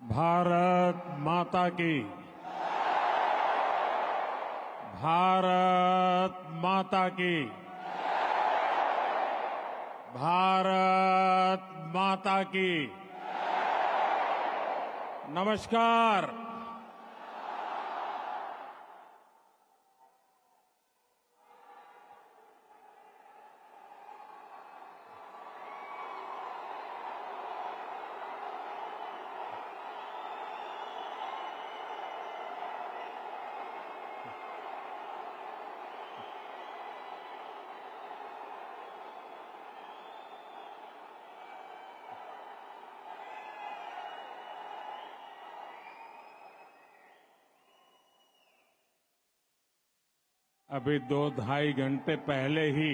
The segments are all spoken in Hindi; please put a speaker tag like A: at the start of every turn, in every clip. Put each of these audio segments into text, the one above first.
A: भारत माता की। भारत माता की। भारत माता की। नमस्कार। अभी 2-2.5 घंटे पहले ही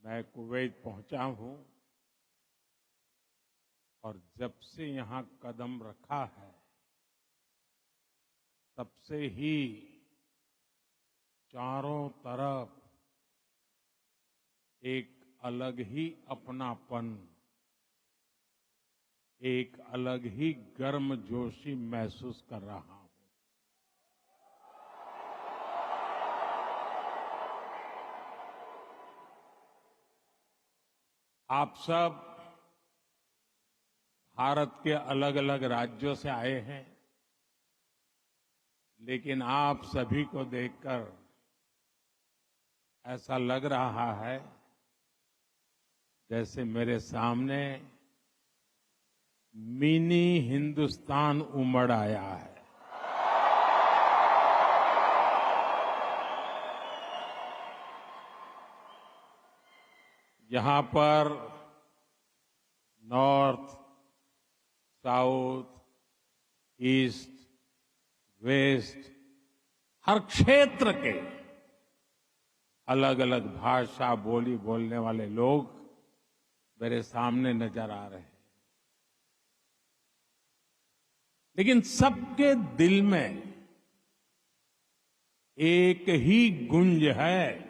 A: मैं कुवैत पहुंचा हूं और जब से यहां कदम रखा है तब से ही चारों तरफ एक अलग ही अपनापन, एक अलग ही गर्मजोशी महसूस कर रहा हूं। आप सब भारत के अलग अलग राज्यों से आए हैं, लेकिन आप सभी को देखकर ऐसा लग रहा है जैसे मेरे सामने मिनी हिंदुस्तान उमड़ आया है। यहां पर नॉर्थ, साउथ, ईस्ट, वेस्ट, हर क्षेत्र के अलग अलग भाषा बोली बोलने वाले लोग मेरे सामने नजर आ रहे हैं, लेकिन सबके दिल में एक ही गुंज है।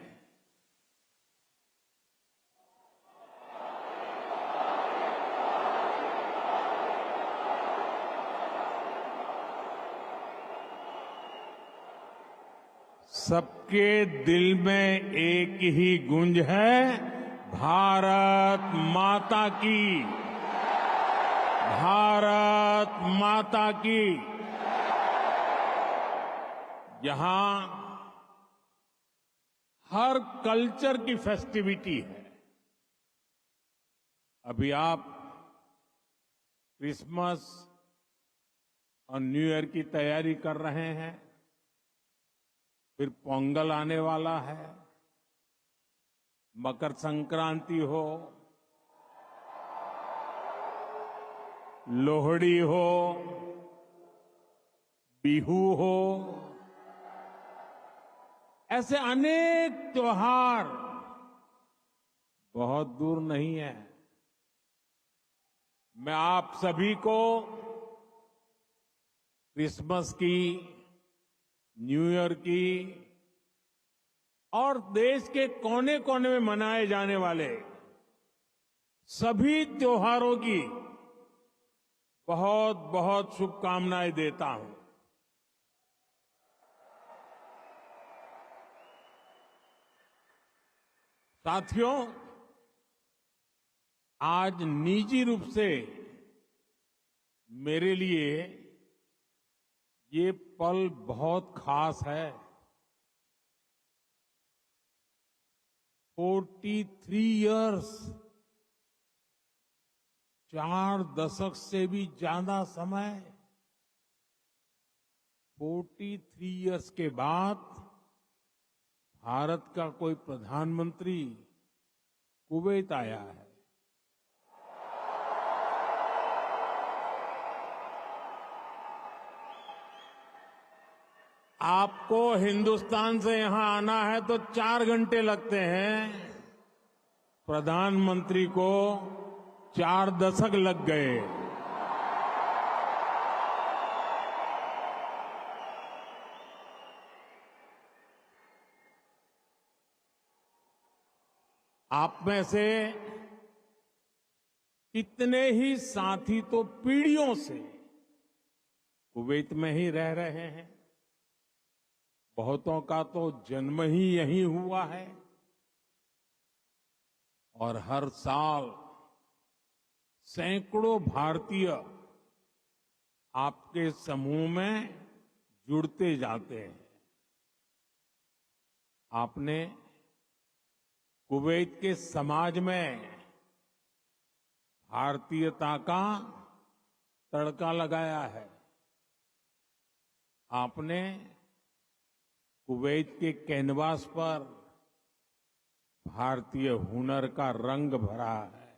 A: सबके दिल में एक ही गुंज है, भारत माता की। भारत माता की। यहां हर कल्चर की फेस्टिविटी है। अभी आप क्रिसमस और न्यू ईयर की तैयारी कर रहे हैं, फिर पोंगल आने वाला है, मकर संक्रांति हो, लोहड़ी हो, बिहू हो, ऐसे अनेक त्योहार बहुत दूर नहीं है। मैं आप सभी को क्रिसमस की, न्यू ईयर की और देश के कोने कोने में मनाए जाने वाले सभी त्योहारों की बहुत बहुत शुभकामनाएं देता हूं। साथियों, आज निजी रूप से मेरे लिए ये पल बहुत खास है। 43 इयर्स, 4 दशक से भी ज्यादा समय, 43 इयर्स के बाद भारत का कोई प्रधानमंत्री कुवैत आया है। आपको हिंदुस्तान से यहां आना है तो 4 घंटे लगते हैं, प्रधानमंत्री को 4 दशक लग गए। आप में से कितने ही साथी तो पीढ़ियों से कुवैत में ही रह रहे हैं। बहुतों का तो जन्म ही यहीं हुआ है और हर साल सैकड़ों भारतीय आपके समूह में जुड़ते जाते हैं। आपने कुवैत के समाज में भारतीयता का तड़का लगाया है। आपने कुवैत के कैनवास पर भारतीय हुनर का रंग भरा है।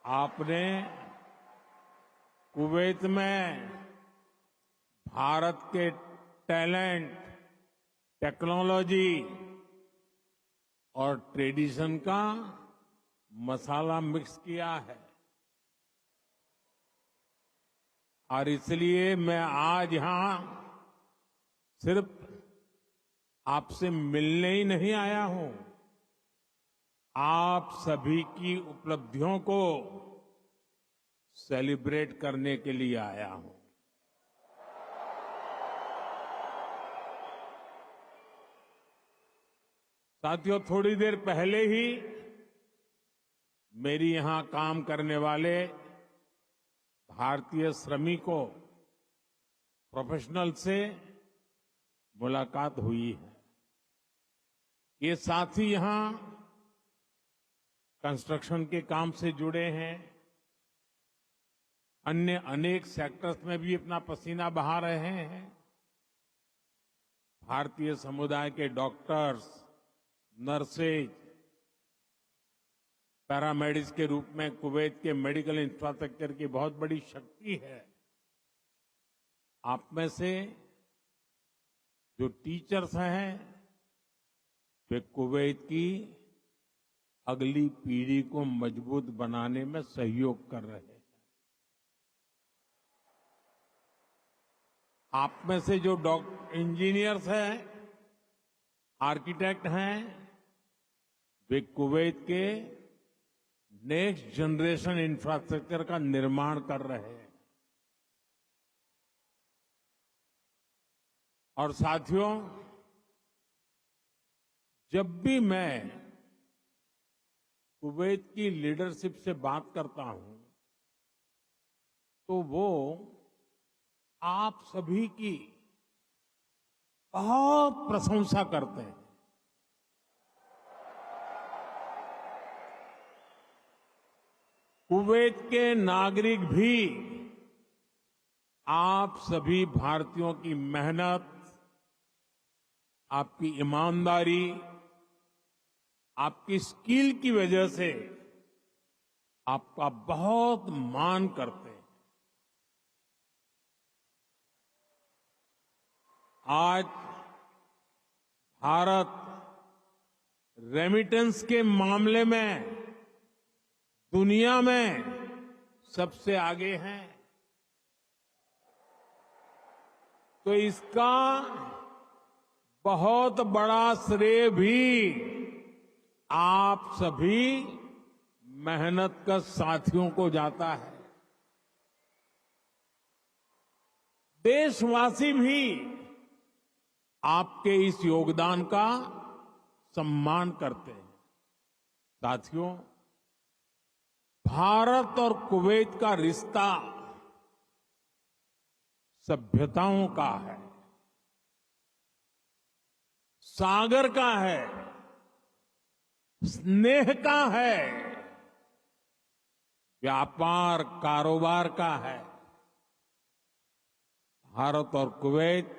A: आपने कुवैत में भारत के टैलेंट, टेक्नोलॉजी और ट्रेडिशन का मसाला मिक्स किया है। और इसलिए मैं आज यहां सिर्फ आपसे मिलने ही नहीं आया हूं, आप सभी की उपलब्धियों को सेलिब्रेट करने के लिए आया हूं। साथियों, थोड़ी देर पहले ही मेरी यहां काम करने वाले भारतीय श्रमिकों, प्रोफेशनल से मुलाकात हुई है। ये साथी यहां कंस्ट्रक्शन के काम से जुड़े हैं, अन्य अनेक सेक्टर्स में भी अपना पसीना बहा रहे हैं। भारतीय समुदाय के डॉक्टर्स, नर्सेज, पैरामेडिक्स के रूप में कुवैत के मेडिकल इंफ्रास्ट्रक्चर की बहुत बड़ी शक्ति है। आप में से जो टीचर्स हैं, वे कुवैत की अगली पीढ़ी को मजबूत बनाने में सहयोग कर रहे हैं। आप में से जो इंजीनियर्स हैं, आर्किटेक्ट हैं, वे कुवैत के नेक्स्ट जनरेशन इंफ्रास्ट्रक्चर का निर्माण कर रहे हैं। और साथियों, जब भी मैं कुवैत की लीडरशिप से बात करता हूं, तो वो आप सभी की बहुत प्रशंसा करते हैं। कुवैत के नागरिक भी आप सभी भारतीयों की मेहनत, आपकी ईमानदारी, आपकी स्किल की वजह से आपका बहुत मान करते हैं। आज भारत रेमिटेंस के मामले में दुनिया में सबसे आगे है। तो इसका बहुत बड़ा श्रेय भी आप सभी मेहनत कर साथियों को जाता है। देशवासी भी आपके इस योगदान का सम्मान करते हैं। साथियों, भारत और कुवैत का रिश्ता सभ्यताओं का है, सागर का है, स्नेह का है, व्यापार कारोबार का है। भारत और कुवैत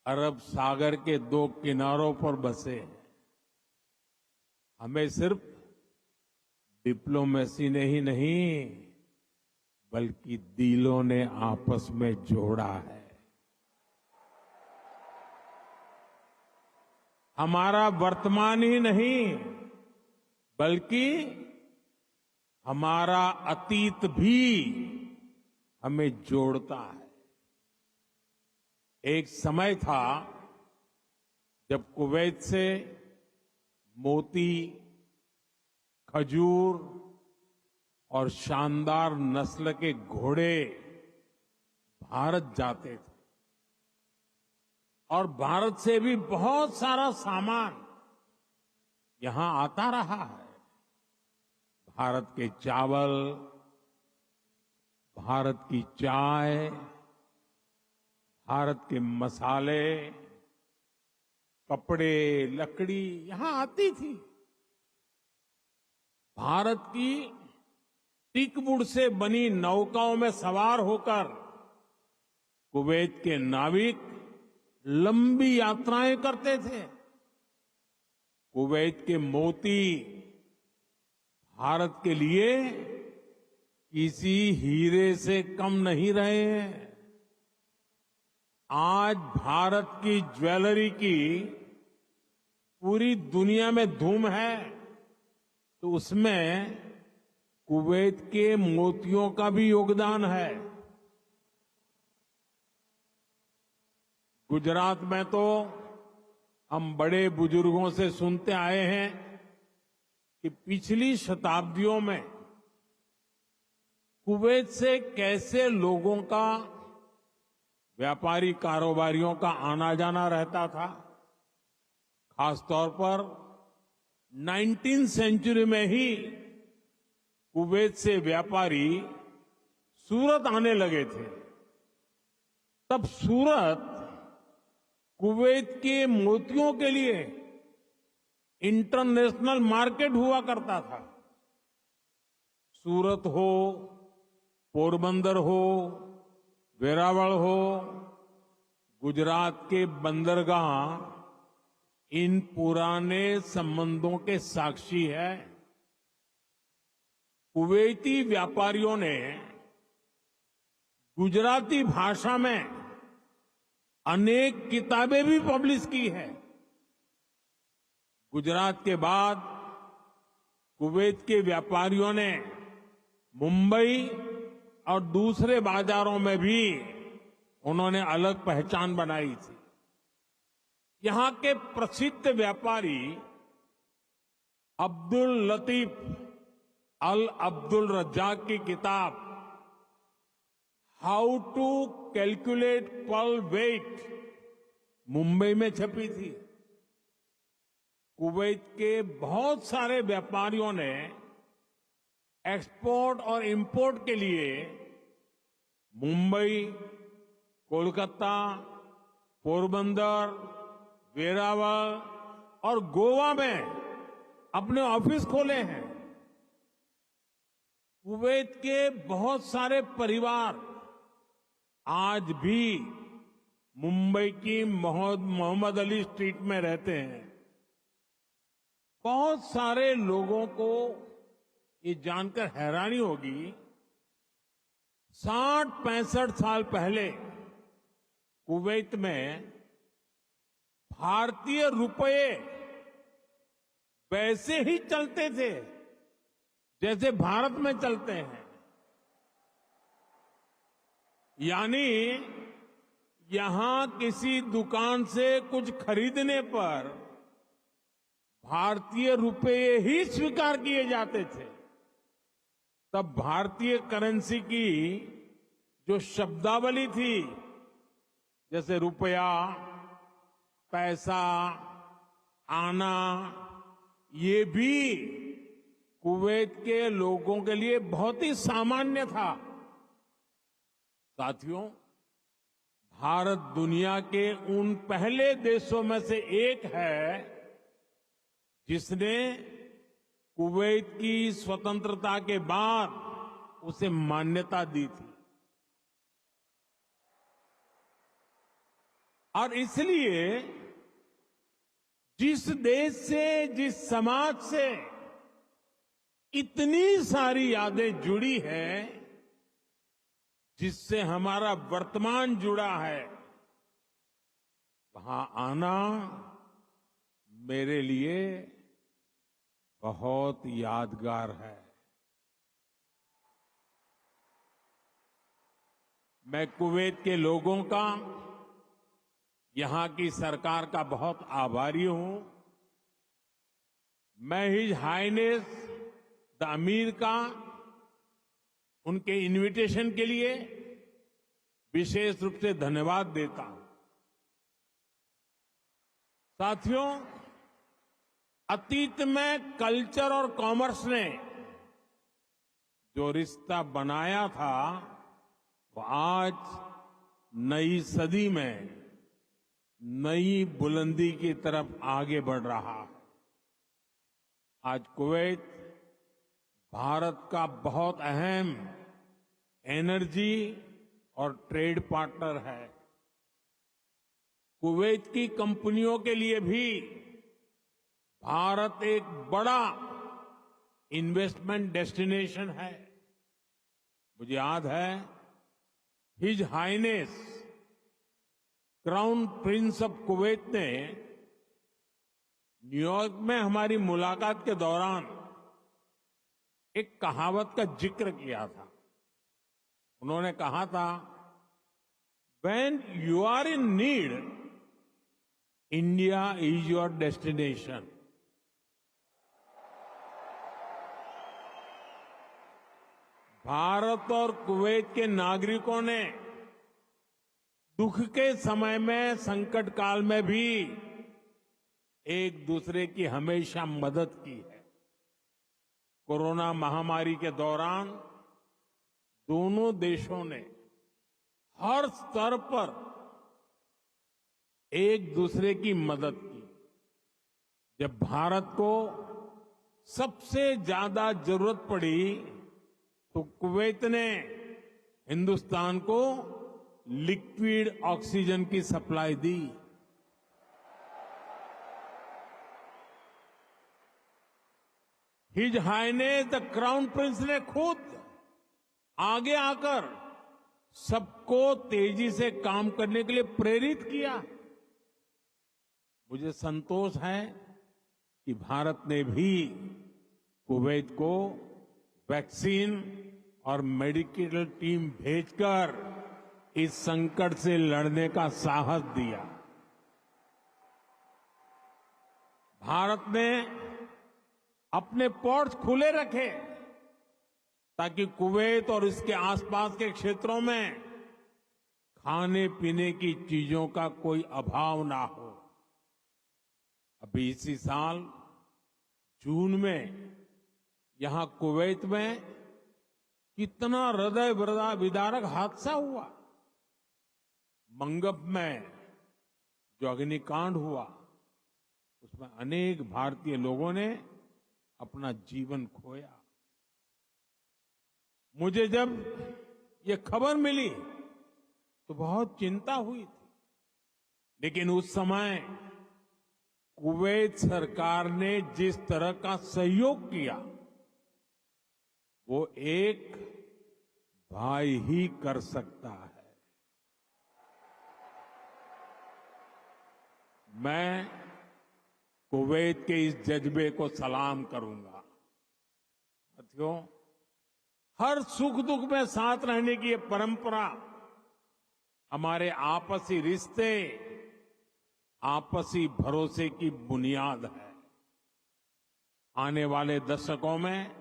A: अरब सागर के दो किनारों पर बसे हैं। हमें सिर्फ डिप्लोमेसी ने ही नहीं, बल्कि दिलों ने आपस में जोड़ा है। हमारा वर्तमान ही नहीं, बल्कि हमारा अतीत भी हमें जोड़ता है। एक समय था जब कुवैत से मोती, खजूर और शानदार नस्ल के घोड़े भारत जाते थे और भारत से भी बहुत सारा सामान यहां आता रहा है। भारत के चावल, भारत की चाय, भारत के मसाले, कपड़े, लकड़ी यहां आती थी। भारत की टीकवुड से बनी नौकाओं में सवार होकर कुवैत के नाविक लंबी यात्राएं करते थे। कुवैत के मोती भारत के लिए किसी हीरे से कम नहीं रहे हैं। आज भारत की ज्वेलरी की पूरी दुनिया में धूम है, तो उसमें कुवैत के मोतियों का भी योगदान है। गुजरात में तो हम बड़े बुजुर्गों से सुनते आए हैं कि पिछली शताब्दियों में कुवैत से कैसे लोगों का, व्यापारी कारोबारियों का आना जाना रहता था। खासतौर पर 19वीं सेंचुरी में ही कुवैत से व्यापारी सूरत आने लगे थे। तब सूरत कुवैत के मोतियों के लिए इंटरनेशनल मार्केट हुआ करता था। सूरत हो, पोरबंदर हो, वेरावल हो, गुजरात के बंदरगाह इन पुराने संबंधों के साक्षी है। कुवैती व्यापारियों ने गुजराती भाषा में अनेक किताबें भी पब्लिश की है। गुजरात के बाद कुवैत के व्यापारियों ने मुंबई और दूसरे बाजारों में भी उन्होंने अलग पहचान बनाई थी। यहां के प्रसिद्ध व्यापारी अब्दुल लतीफ अल अब्दुल रज्जाक की किताब how to calculate pearl weight Mumbai में छपी थी। कुवैत के बहुत सारे व्यापारियों ने एक्सपोर्ट और इंपोर्ट के लिए मुंबई, कोलकाता, पोरबंदर, वेरावल और गोवा में अपने ऑफिस खोले हैं। कुवैत के बहुत सारे परिवार आज भी मुंबई की मोहम्मद अली स्ट्रीट में रहते हैं। बहुत सारे लोगों को ये जानकर हैरानी होगी, 60-65 साल पहले कुवैत में भारतीय रुपये वैसे ही चलते थे जैसे भारत में चलते हैं। यानी यहां किसी दुकान से कुछ खरीदने पर भारतीय रुपये ही स्वीकार किए जाते थे। तब भारतीय करेंसी की जो शब्दावली थी, जैसे रुपया, पैसा, आना, ये भी कुवैत के लोगों के लिए बहुत ही सामान्य था। साथियों, भारत दुनिया के उन पहले देशों में से एक है जिसने कुवैत की स्वतंत्रता के बाद उसे मान्यता दी थी। और इसलिए जिस देश से, जिस समाज से इतनी सारी यादें जुड़ी हैं, जिससे हमारा वर्तमान जुड़ा है, वहां आना मेरे लिए बहुत यादगार है। मैं कुवैत के लोगों का, यहां की सरकार का बहुत आभारी हूं। मैं हिज हाइनेस द अमीर का उनके इनविटेशन के लिए विशेष रूप से धन्यवाद देता हूं। साथियों, अतीत में कल्चर और कॉमर्स ने जो रिश्ता बनाया था वो आज नई सदी में नई बुलंदी की तरफ आगे बढ़ रहा है। आज कुवैत भारत का बहुत अहम एनर्जी और ट्रेड पार्टनर है। कुवैत की कंपनियों के लिए भी भारत एक बड़ा इन्वेस्टमेंट डेस्टिनेशन है। मुझे याद है, his highness crown prince of Kuwait ने न्यूयॉर्क में हमारी मुलाकात के दौरान एक कहावत का जिक्र किया था। उन्होंने कहा था, when you are in need, India is your destination. Bharat और कुवैत के नागरिकों ने दुख के समय में, संकट काल में भी एक दूसरे की हमेशा मदद की है। कोरोना महामारी के दौरान दोनों देशों ने हर स्तर पर एक दूसरे की मदद की। जब भारत को सबसे ज्यादा जरूरत पड़ी तो कुवैत ने हिंदुस्तान को लिक्विड ऑक्सीजन की सप्लाई दी। His highness the crown prince ने खुद आगे आकर सबको तेजी से काम करने के लिए प्रेरित किया। मुझे संतोष है कि भारत ने भी कुवैत को वैक्सीन और मेडिकल टीम भेजकर इस संकट से लड़ने का साहस दिया। भारत ने अपने पोर्ट्स खुले रखे ताकि कुवैत और इसके आसपास के क्षेत्रों में खाने पीने की चीजों का कोई अभाव ना हो। अभी इसी साल जून में यहां कुवैत में कितना हृदय विदारक हादसा हुआ। मंगब में जो अग्निकांड हुआ उसमें अनेक भारतीय लोगों ने अपना जीवन खोया। मुझे जब ये खबर मिली तो बहुत चिंता हुई थी, लेकिन उस समय कुवैत सरकार ने जिस तरह का सहयोग किया वो एक भाई ही कर सकता है। मैं कुवैत के इस जज्बे को सलाम करूंगा। साथियों, हर सुख दुख में साथ रहने की ये परंपरा हमारे आपसी रिश्ते, आपसी भरोसे की बुनियाद है। आने वाले दशकों में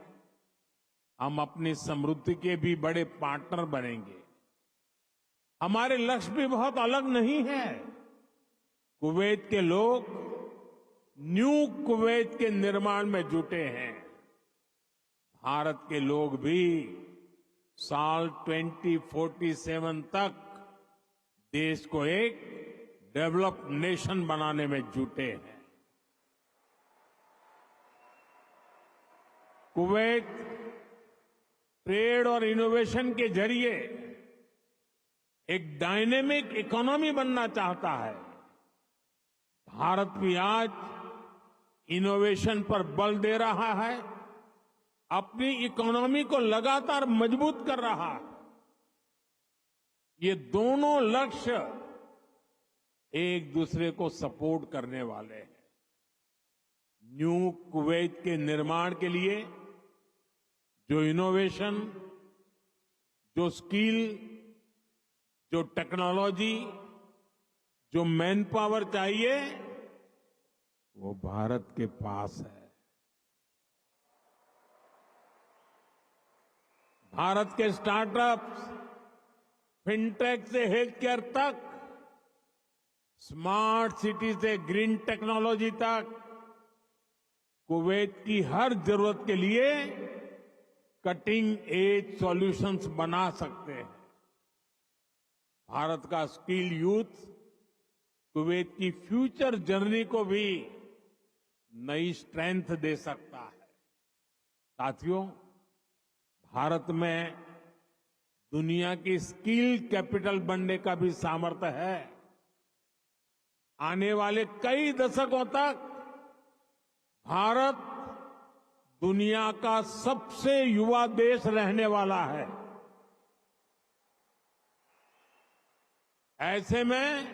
A: हम अपनी समृद्धि के भी बड़े पार्टनर बनेंगे। हमारे लक्ष्य भी बहुत अलग नहीं है। कुवैत के लोग न्यू कुवैत के निर्माण में जुटे हैं। भारत के लोग भी साल 2047 तक देश को एक डेवलप्ड नेशन बनाने में जुटे हैं। कुवैत ट्रेड और इनोवेशन के जरिए एक डायनेमिक इकोनॉमी बनना चाहता है। भारत भी आज इनोवेशन पर बल दे रहा है, अपनी इकोनॉमी को लगातार मजबूत कर रहा है। ये दोनों लक्ष्य एक दूसरे को सपोर्ट करने वाले हैं। न्यू कुवैत के निर्माण के लिए जो इनोवेशन, जो स्किल, जो टेक्नोलॉजी, जो मैन पावर चाहिए वो भारत के पास है। भारत के स्टार्टअप्स, फिनटेक से हेल्थ केयर तक, स्मार्ट सिटी से ग्रीन टेक्नोलॉजी तक, कुवैत की हर जरूरत के लिए कटिंग एज सॉल्यूशंस बना सकते हैं। भारत का स्किल यूथ कुवैत की फ्यूचर जर्नी को भी नई स्ट्रेंथ दे सकता है। साथियों, भारत में दुनिया की स्किल कैपिटल बनने का भी सामर्थ्य है। आने वाले कई दशकों तक भारत दुनिया का सबसे युवा देश रहने वाला है। ऐसे में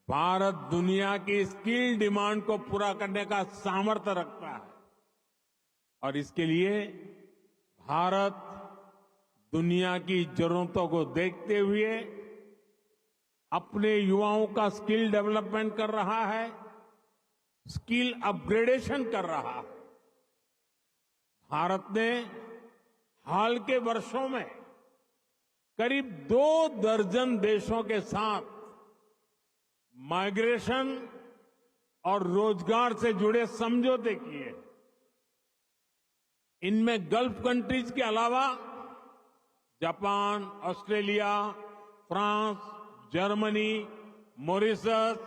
A: भारत दुनिया की स्किल डिमांड को पूरा करने का सामर्थ्य रखता है और इसके लिए भारत दुनिया की जरूरतों को देखते हुए अपने युवाओं का स्किल डेवलपमेंट कर रहा है, स्किल अपग्रेडेशन कर रहा है। भारत ने हाल के वर्षों में करीब 2 दर्जन देशों के साथ माइग्रेशन और रोजगार से जुड़े समझौते किए। इनमें गल्फ कंट्रीज के अलावा Japan, Australia, France, Germany, Mauritius,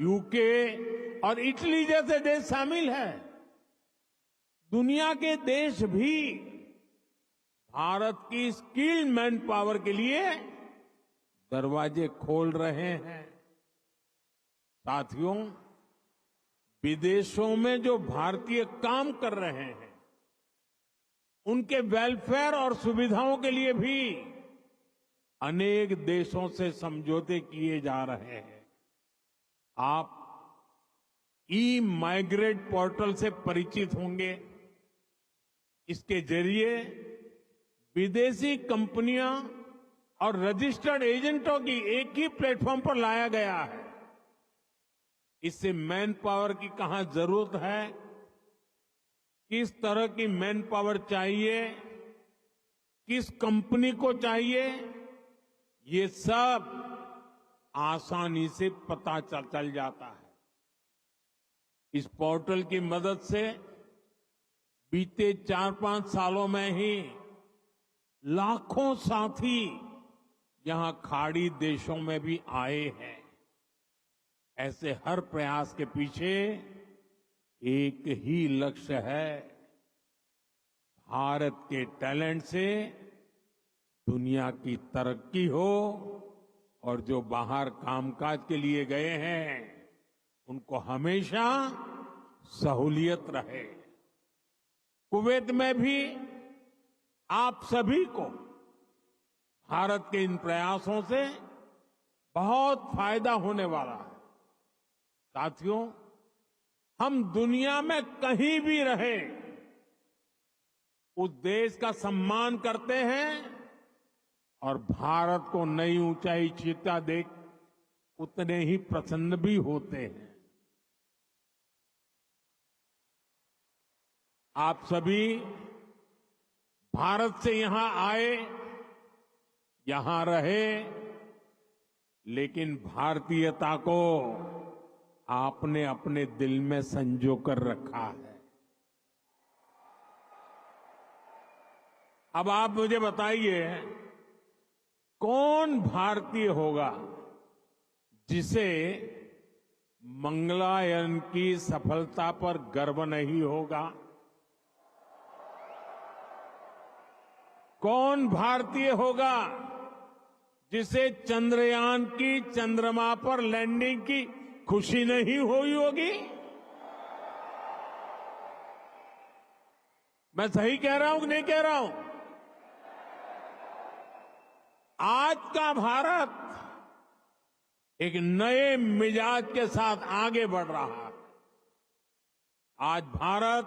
A: UK और इटली जैसे देश शामिल हैं। दुनिया के देश भी भारत की स्किल्ड मैन पावर के लिए दरवाजे खोल रहे हैं। साथियों, विदेशों में जो भारतीय काम कर रहे हैं, उनके वेलफेयर और सुविधाओं के लिए भी अनेक देशों से समझौते किए जा रहे हैं। आप ई माइग्रेट पोर्टल से परिचित होंगे। इसके जरिए विदेशी कंपनियां और रजिस्टर्ड एजेंटों की एक ही प्लेटफॉर्म पर लाया गया है। इससे मैन पावर की कहां जरूरत है, किस तरह की मैन पावर चाहिए, किस कंपनी को चाहिए, ये सब आसानी से पता चल जाता है। इस पोर्टल की मदद से बीते 4-5 सालों में ही लाखों साथी यहां खाड़ी देशों में भी आए हैं। ऐसे हर प्रयास के पीछे एक ही लक्ष्य है, भारत के टैलेंट से दुनिया की तरक्की हो और जो बाहर कामकाज के लिए गए हैं उनको हमेशा सहूलियत रहे। कुवैत में भी आप सभी को भारत के इन प्रयासों से बहुत फायदा होने वाला है। साथियों, हम दुनिया में कहीं भी रहे उस देश का सम्मान करते हैं और भारत को नई ऊंचाई छूता देख उतने ही प्रसन्न भी होते हैं। आप सभी भारत से यहां आए, यहां रहे, लेकिन भारतीयता को आपने अपने दिल में संजो कर रखा है। अब आप मुझे बताइए, कौन भारतीय होगा जिसे मंगलायन की सफलता पर गर्व नहीं होगा? कौन भारतीय होगा जिसे चंद्रयान की चंद्रमा पर लैंडिंग की खुशी नहीं हुई होगी? मैं सही कह रहा हूं कि नहीं कह रहा हूं? आज का भारत एक नए मिजाज के साथ आगे बढ़ रहा है। आज भारत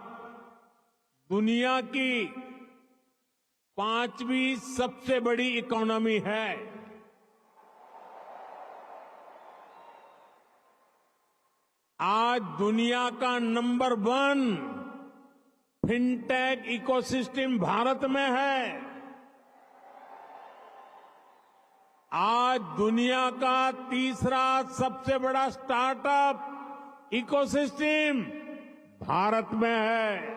A: दुनिया की 5वीं सबसे बड़ी इकोनॉमी है। आज दुनिया का नंबर 1 फिनटेक इकोसिस्टम भारत में है। आज दुनिया का तीसरा सबसे बड़ा स्टार्टअप इकोसिस्टम भारत में है।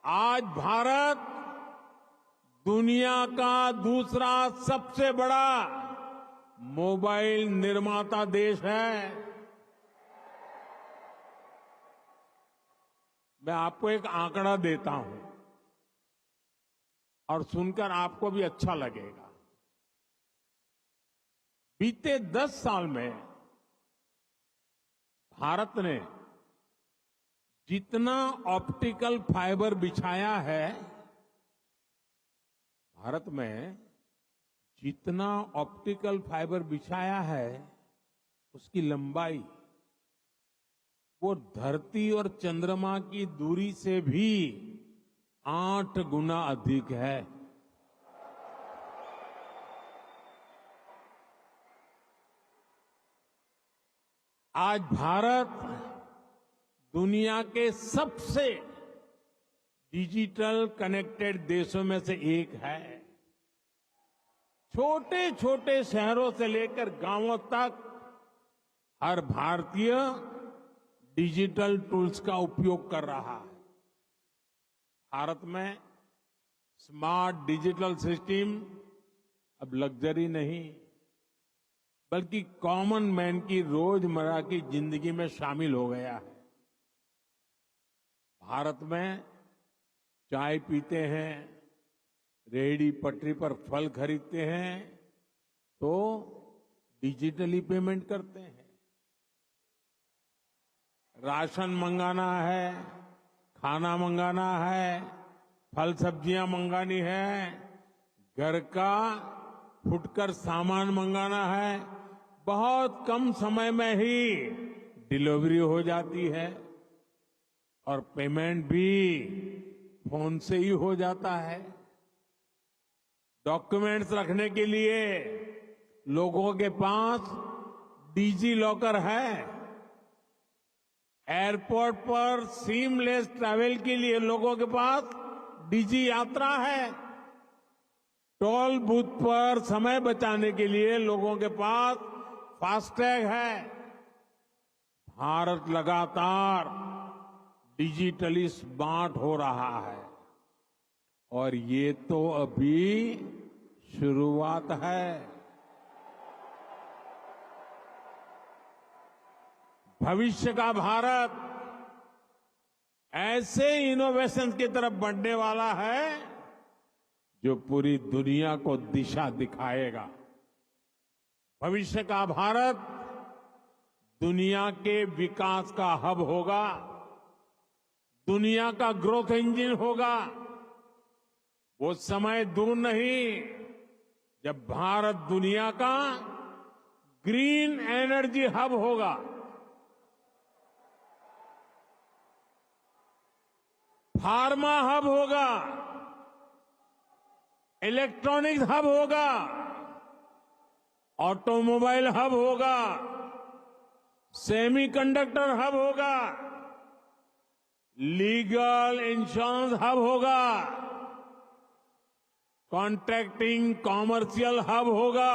A: आज भारत दुनिया का दूसरा सबसे बड़ा मोबाइल निर्माता देश है। मैं आपको एक आंकड़ा देता हूं और सुनकर आपको भी अच्छा लगेगा। बीते 10 साल में भारत ने जितना ऑप्टिकल फाइबर बिछाया है, भारत में जितना ऑप्टिकल फाइबर बिछाया है, उसकी लंबाई वो धरती और चंद्रमा की दूरी से भी 8 गुना अधिक है। आज भारत दुनिया के सबसे डिजिटल कनेक्टेड देशों में से एक है। छोटे छोटे शहरों से लेकर गांवों तक हर भारतीय डिजिटल टूल्स का उपयोग कर रहा है। भारत में स्मार्ट डिजिटल सिस्टम अब लग्जरी नहीं, बल्कि कॉमन मैन की रोजमर्रा की जिंदगी में शामिल हो गया है। भारत में चाय पीते हैं, रेहड़ी पटरी पर फल खरीदते हैं तो डिजिटली पेमेंट करते हैं। राशन मंगाना है, खाना मंगाना है, फल सब्जियां मंगानी है, घर का फुटकर सामान मंगाना है, बहुत कम समय में ही डिलीवरी हो जाती है और पेमेंट भी फोन से ही हो जाता है। डॉक्यूमेंट्स रखने के लिए लोगों के पास डिजी लॉकर है। एयरपोर्ट पर सीमलेस ट्रैवल के लिए लोगों के पास डिजी यात्रा है। टोल बूथ पर समय बचाने के लिए लोगों के पास फास्टैग है। भारत लगातार डिजिटली स्मार्ट हो रहा है और ये तो अभी शुरुआत है। भविष्य का भारत ऐसे इनोवेशन की तरफ बढ़ने वाला है जो पूरी दुनिया को दिशा दिखाएगा। भविष्य का भारत दुनिया के विकास का हब होगा, दुनिया का ग्रोथ इंजन होगा। वो समय दूर नहीं जब भारत दुनिया का ग्रीन एनर्जी हब होगा। फार्मा हब होगा, इलेक्ट्रॉनिक्स हब होगा, ऑटोमोबाइल हब होगा, सेमीकंडक्टर हब होगा, लीगल इंश्योरेंस हब होगा, कॉन्ट्रैक्टिंग कॉमर्शियल हब होगा।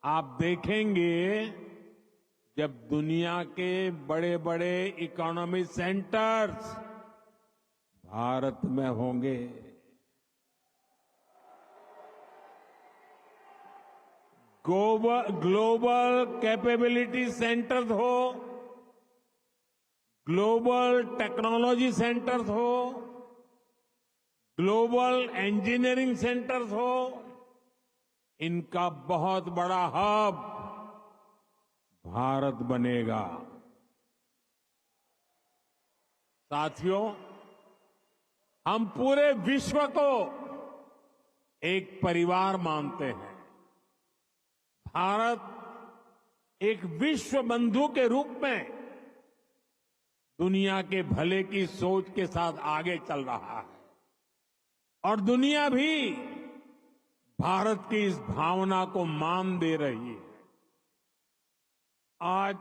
A: आप देखेंगे जब दुनिया के बड़े बड़े इकोनॉमिक सेंटर्स भारत में होंगे। ग्लोबल कैपेबिलिटी सेंटर्स हो, ग्लोबल टेक्नोलॉजी सेंटर्स हो, ग्लोबल इंजीनियरिंग सेंटर्स हो, इनका बहुत बड़ा हब भारत बनेगा। साथियों, हम पूरे विश्व को एक परिवार मानते हैं। भारत एक विश्व बंधु के रूप में दुनिया के भले की सोच के साथ आगे चल रहा है और दुनिया भी भारत की इस भावना को मान दे रही है। आज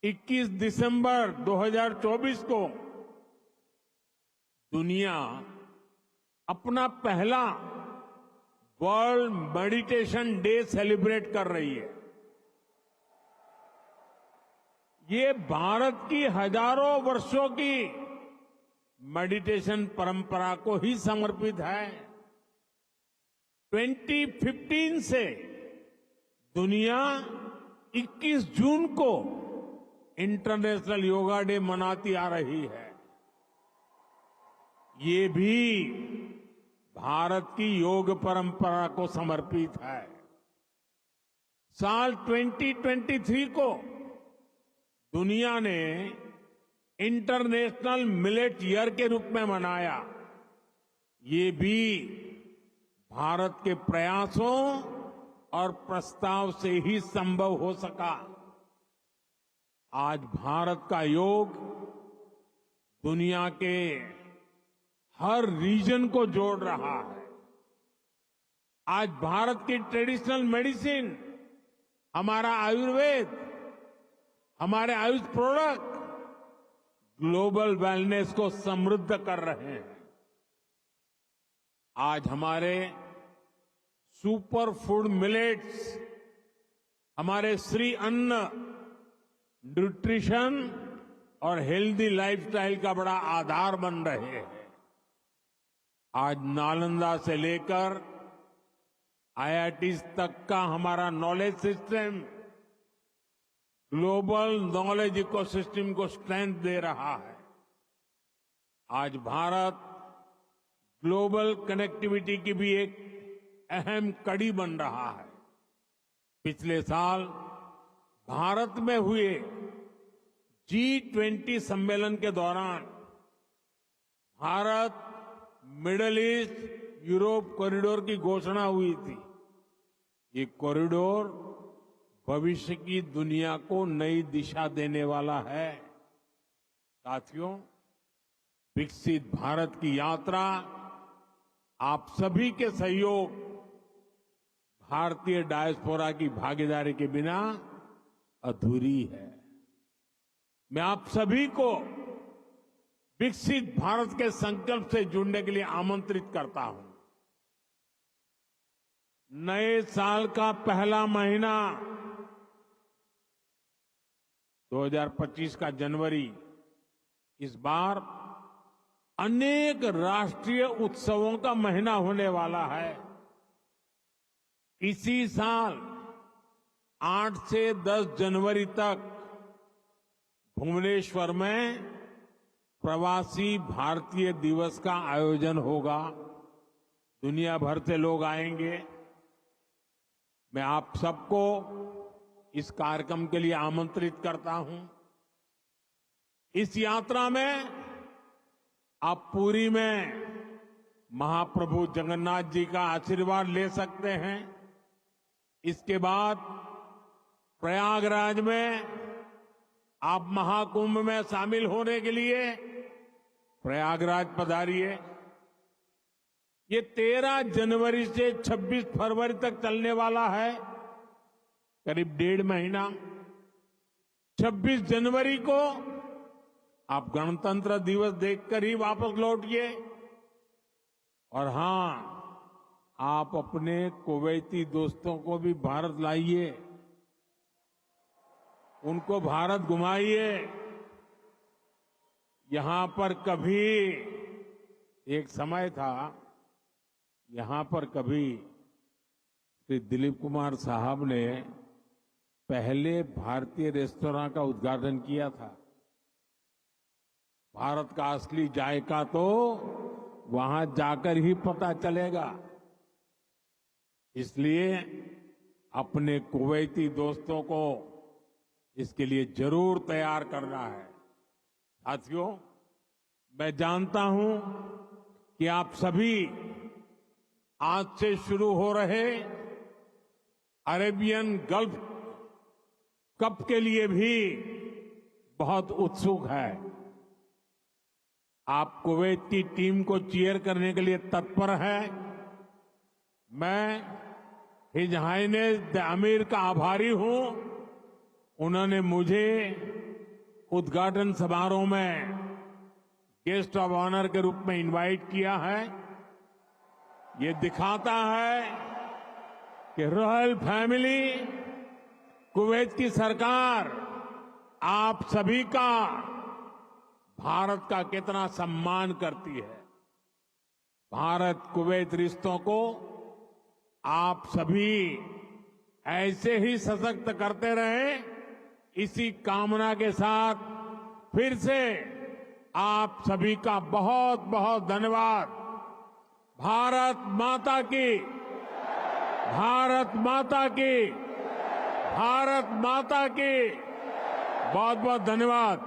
A: 21 दिसंबर 2024 को दुनिया अपना पहला वर्ल्ड मेडिटेशन डे सेलिब्रेट कर रही है। ये भारत की हजारों वर्षों की मेडिटेशन परंपरा को ही समर्पित है। 2015 से दुनिया 21 जून को इंटरनेशनल योगा डे मनाती आ रही है। ये भी भारत की योग परंपरा को समर्पित है। साल 2023 को दुनिया ने इंटरनेशनल मिलेट ईयर के रूप में मनाया। ये भी भारत के प्रयासों और प्रस्ताव से ही संभव हो सका। आज भारत का योग दुनिया के हर रीजन को जोड़ रहा है। आज भारत की ट्रेडिशनल मेडिसिन, हमारा आयुर्वेद, हमारे आयुष प्रोडक्ट ग्लोबल वेलनेस को समृद्ध कर रहे हैं। आज हमारे सुपर फूड मिलेट्स, हमारे श्री अन्न न्यूट्रिशन और हेल्दी लाइफस्टाइल का बड़ा आधार बन रहे हैं। आज नालंदा से लेकर आईआईटीज तक का हमारा knowledge system global knowledge ecosystem को स्ट्रेंथ दे रहा है। आज भारत ग्लोबल कनेक्टिविटी की भी एक अहम कड़ी बन रहा है। पिछले साल भारत में हुए G20 सम्मेलन के दौरान Bharat middle east Europe corridor की घोषणा हुई थी। ये कॉरिडोर भविष्य की दुनिया को नई दिशा देने वाला है। साथियों, विकसित भारत की यात्रा आप सभी के सहयोग, भारतीय डायस्पोरा की भागीदारी के बिना अधूरी है। मैं आप सभी को विकसित भारत के संकल्प से जुड़ने के लिए आमंत्रित करता हूं। नए साल का पहला महीना 2025 का जनवरी इस बार अनेक राष्ट्रीय उत्सवों का महीना होने वाला है। इसी साल 8 से 10 जनवरी तक भुवनेश्वर में प्रवासी भारतीय दिवस का आयोजन होगा। दुनिया भर से लोग आएंगे। मैं आप सबको इस कार्यक्रम के लिए आमंत्रित करता हूं। इस यात्रा में आप पुरी में महाप्रभु जगन्नाथ जी का आशीर्वाद ले सकते हैं। इसके बाद प्रयागराज में आप महाकुंभ में शामिल होने के लिए प्रयागराज पधारिए। ये 13 जनवरी से 26 फरवरी तक चलने वाला है, करीब 1.5 महीना। 26 जनवरी को आप गणतंत्र दिवस देखकर ही वापस लौटिए। और हां, आप अपने कुवैती दोस्तों को भी भारत लाइए, उनको भारत घुमाइए। यहां पर कभी एक समय था, यहां पर कभी श्री दिलीप कुमार साहब ने पहले भारतीय रेस्तोरां का उद्घाटन किया था। भारत का असली जायका तो वहां जाकर ही पता चलेगा। इसलिए अपने कुवैती दोस्तों को इसके लिए जरूर तैयार करना है। साथियों, मैं जानता हूं कि आप सभी आज से शुरू हो रहे अरेबियन गल्फ कप के लिए भी बहुत उत्सुक है। आप कुवैत की टीम को चीयर करने के लिए तत्पर हैं। मैं हिज हाइनेस द अमीर का आभारी हूं। उन्होंने मुझे उद्घाटन समारोह में गेस्ट ऑफ ऑनर के रूप में इनवाइट किया है। ये दिखाता है कि रॉयल फैमिली, कुवैत की सरकार आप सभी का, भारत का कितना सम्मान करती है। भारत कुवैत रिश्तों को आप सभी ऐसे ही सशक्त करते रहे, इसी कामना के साथ फिर से आप सभी का बहुत बहुत धन्यवाद। भारत माता की, भारत माता की, भारत माता की बहुत बहुत धन्यवाद।